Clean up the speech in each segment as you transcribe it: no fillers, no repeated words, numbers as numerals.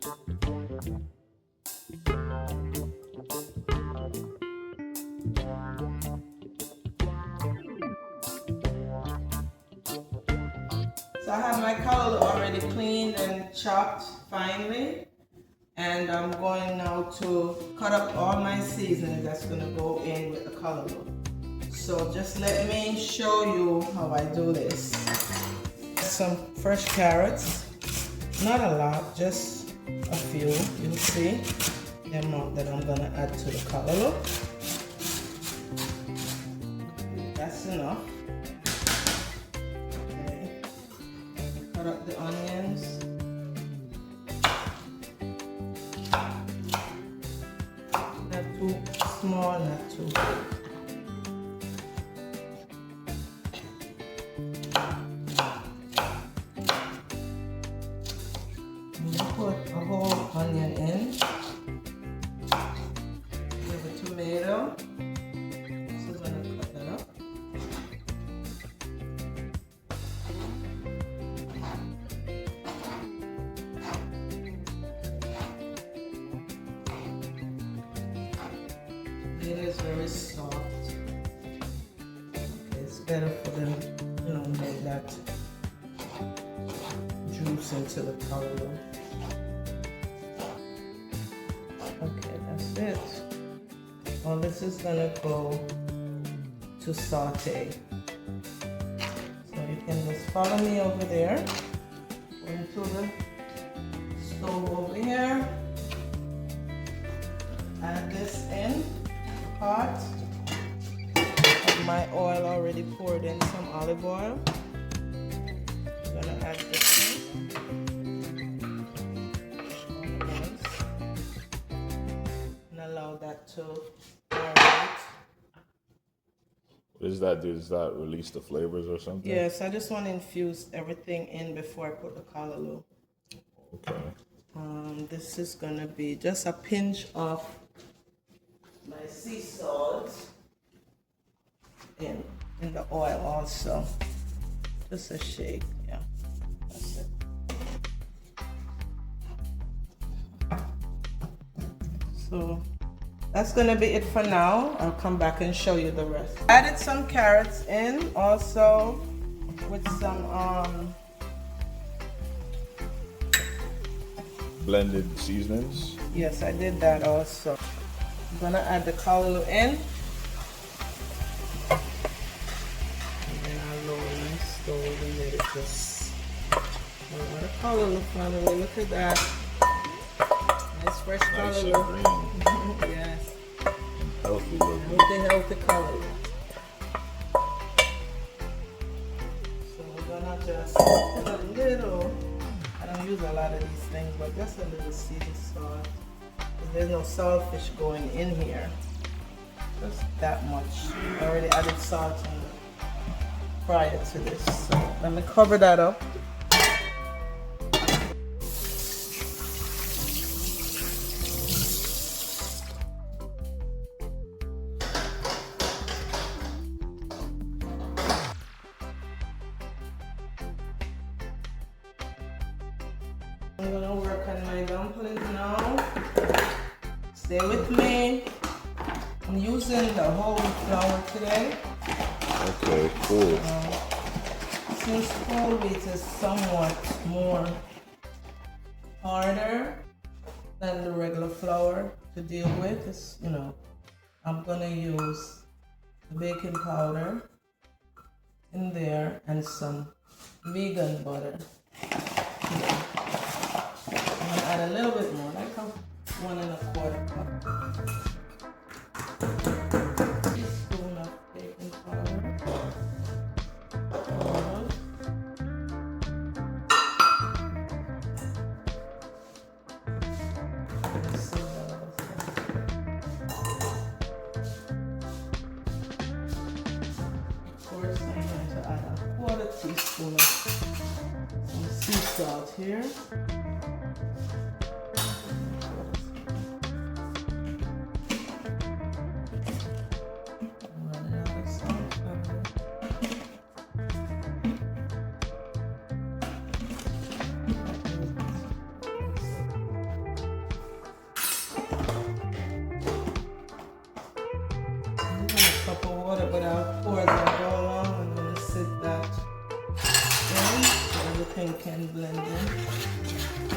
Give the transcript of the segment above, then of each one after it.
So I have my callaloo already cleaned and chopped finely, and I'm going now to cut up all my seasoning that's going to go in with the callaloo. So just let me show you how I do this. Some fresh carrots, not a lot, just a few. You'll see the amount that I'm going to add to the callaloo. That's enough. Cut up the onions. Not too small, not too big. I'm gonna put a whole onion in. We have a tomato. So I'm gonna cut that up. It is very soft. It's better for them, make that juice into the callaloo. Okay, that's it. All this is gonna go to saute. So you can just follow me over there. Go into the stove over here. Add this in. Pot. Have my oil already poured in, some olive oil. I'm gonna add this in. And allow that to marinate. What does that do? Does that release the flavors or something? Yes, I just want to infuse everything in before I put the callaloo. Okay. This is gonna be just a pinch of my sea salt in the oil also. Just a shake, yeah. That's it. So that's gonna be it for now. I'll come back and show you the rest. Added some carrots in also with some Blended seasonings. yes, I did that also. I'm gonna add the callaloo in. And then I'll lower my stove and let it just. Oh, what a callaloo family! Look at that. Nice fresh Nice and callaloo. green. Yes. Healthy looking. Healthy callaloo. So we're gonna just put a little. I don't use a lot of these things, but just a little sea salt. There's no saltfish going in here. Just that much. I already added salt in prior to this. So let me cover that up. I'm gonna work on my dumplings now. Stay with me. I'm using the whole wheat flour today. Okay, cool. Since whole wheat is somewhat more harder than the regular flour to deal with, it's, I'm gonna use the baking powder in there and some vegan butter. I'm gonna add a little bit more, like 1 1/4 cup. Teaspoon of baking powder. Of course, I'm going to add a 1/4 teaspoon of some sea salt here. Jamaican blending.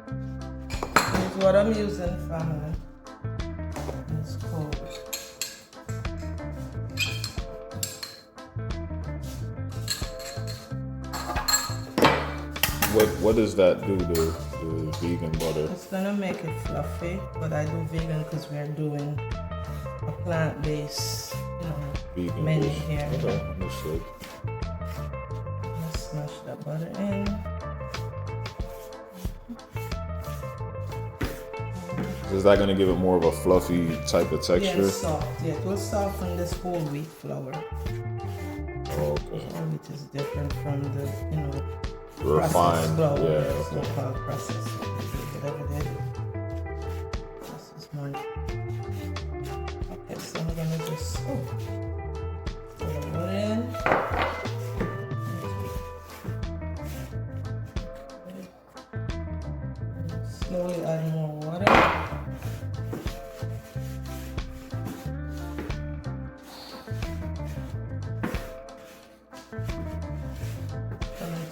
Here's what I'm using, family. It's cold. What does that do to the vegan butter? It's gonna make it fluffy, but I do vegan because we're doing a plant-based, Vegan menu dish. here. Okay, understood. Let's smash that butter in. Is that going to give it more of a fluffy type of texture? Yeah, soft. Yeah, it will soften this whole wheat flour. Oh, okay. Whole wheat is different from the, Refined. flour. Yeah. Okay. So-called processed. Whatever that is. This is more. Okay, so I'm gonna just put it in. Slowly add more water.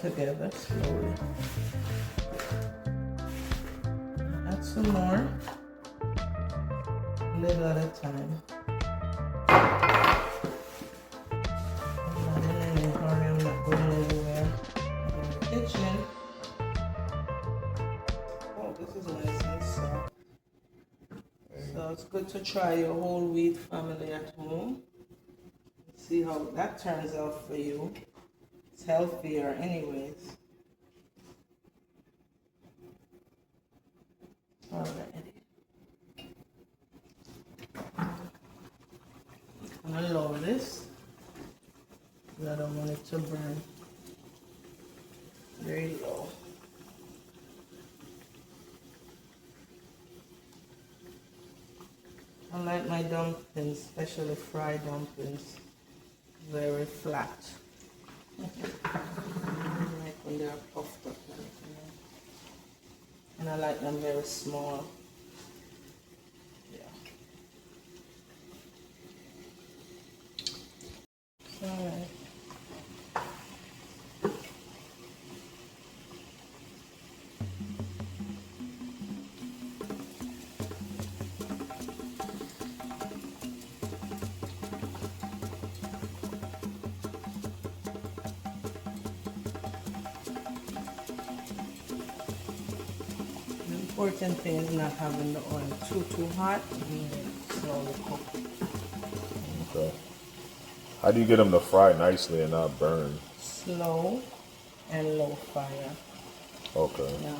Together slowly. Add some more, a little at a time. I'm not in any hurry, I'm not going anywhere. I'm in the kitchen. Oh, this is nice and soft. So it's good to try your whole wheat family at home. See how that turns out for you. It's healthier anyways. Alrighty. I'm gonna lower this because I don't want it to burn very low. I like my dumplings, especially fried dumplings, very flat. I like when they're puffed up like that. And I like them very small. Yeah. Alright. The important thing is not having the oil too hot and slowly cook. Okay. How do you get them to fry nicely and not burn? Slow and low fire. Okay. Yeah.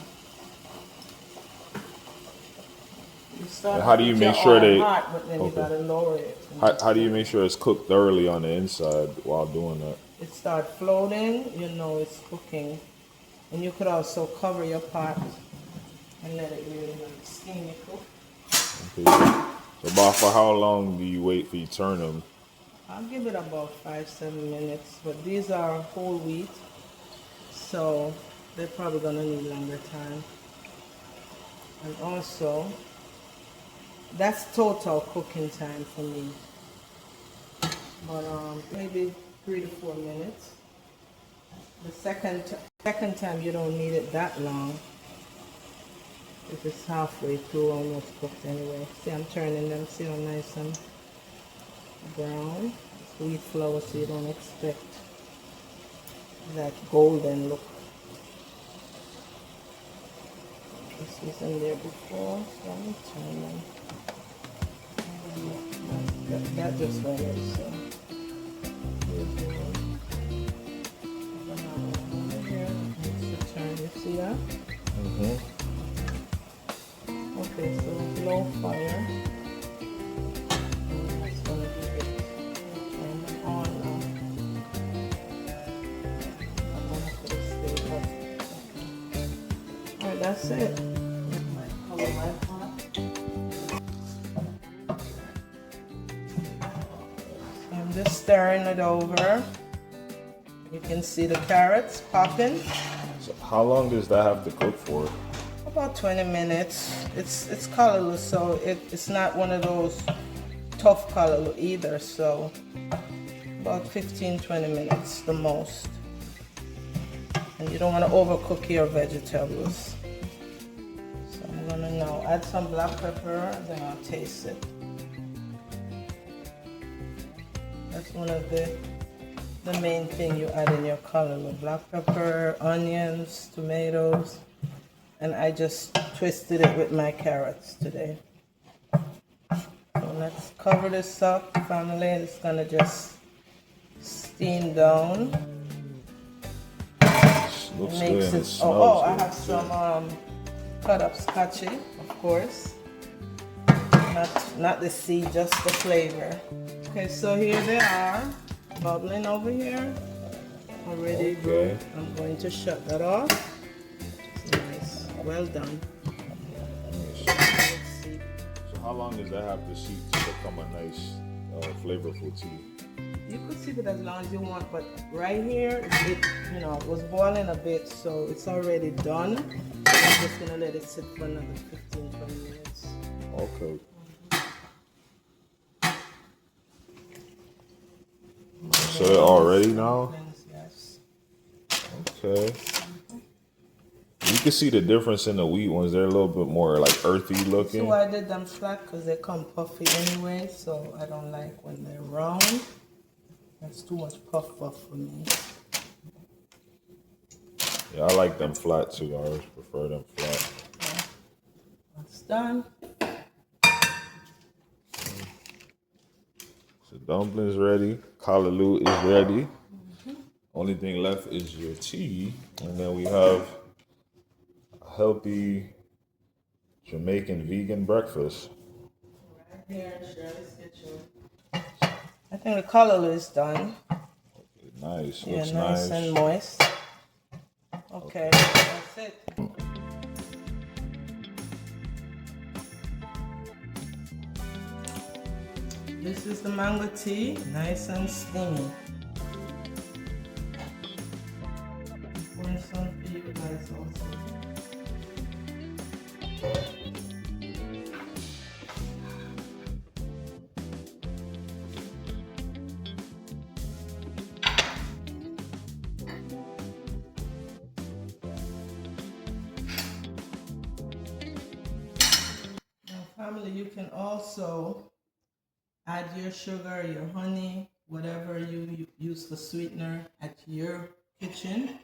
You start And how do you with make your sure oil they- hot, but then you Okay. gotta lower it. How do you make sure it's cooked thoroughly on the inside while doing that? It starts floating, you know it's cooking. And you could also cover your pot and let it really steamy cook. Okay. So about for how long do you wait for you turn them? I'll give it about 5-7 minutes, but these are whole wheat, so they're probably gonna need longer time. And also, that's total cooking time for me. But maybe 3 to 4 minutes. The second time you don't need it that long. If it's halfway through, almost cooked anyway. See, I'm turning them. See how nice and brown. It's wheat flour, so you don't expect that golden look. This was in there before, so I'm turning them. That just went in, so. Here's the one. Over here, needs to turn. You see that? Mm-hmm. Okay, so low fire. It's gonna be it. Turn it on now. I'm gonna put a stay up. Alright, that's it. Cover my pot. I'm just stirring it over. You can see the carrots popping. So How long does that have to cook for? About 20 minutes. It's callaloo, so it's not one of those tough callaloo either, so about 15-20 minutes the most. And you don't want to overcook your vegetables. So I'm gonna now add some black pepper, then I'll taste it. That's one of the main thing you add in your callaloo: black pepper, onions, tomatoes, and I just twisted it with my carrots today. So let's cover this up, family. It's gonna just steam down. Looks Makes good. it. Oh, I have some cut up scotchy, of course. Not the seed, just the flavor. Okay, so here they are, bubbling over here. Already brewed. I'm going to shut that off. Nice. Well done. So how long does that have to steep to become a nice, flavorful tea? You could keep it as long as you want, but right here, it was boiling a bit, so it's already done. I'm just gonna let it sit for another 15-20 minutes. Okay. So they're all ready now? Yes. Okay. You can see the difference in the wheat ones. They're a little bit more like earthy looking. So I did them flat because they come puffy anyway, so I don't like when they're round. That's too much puff for me. Yeah, I like them flat too. I always prefer them flat. Yeah. That's done. So dumplings ready. Callaloo is ready. Only thing left is your tea. And then we have a healthy Jamaican vegan breakfast. Right here in Shirley's kitchen. I think the callaloo is done. Okay, nice. Yeah, Looks nice nice and moist. Okay, that's it. This is the mango tea, nice and steamy. Pour some for you guys also. Family, you can also add your sugar, your honey, whatever you use for sweetener at your kitchen.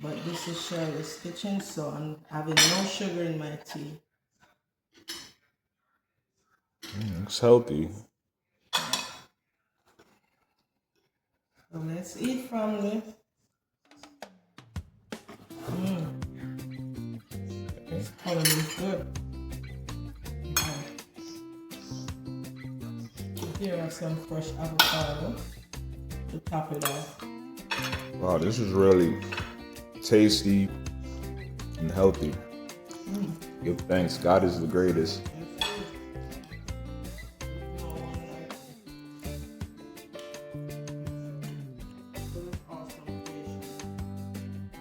But this is Shirley's kitchen, so I'm having no sugar in my tea. It's healthy. So let's eat, family. This color is good. Here are some fresh avocado to top it off. Wow, this is really tasty and healthy. Give thanks. God is the greatest.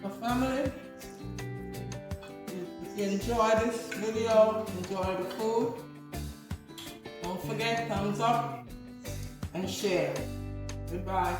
So family, if you enjoy this video, enjoy the food, don't forget thumbs up and share. Goodbye.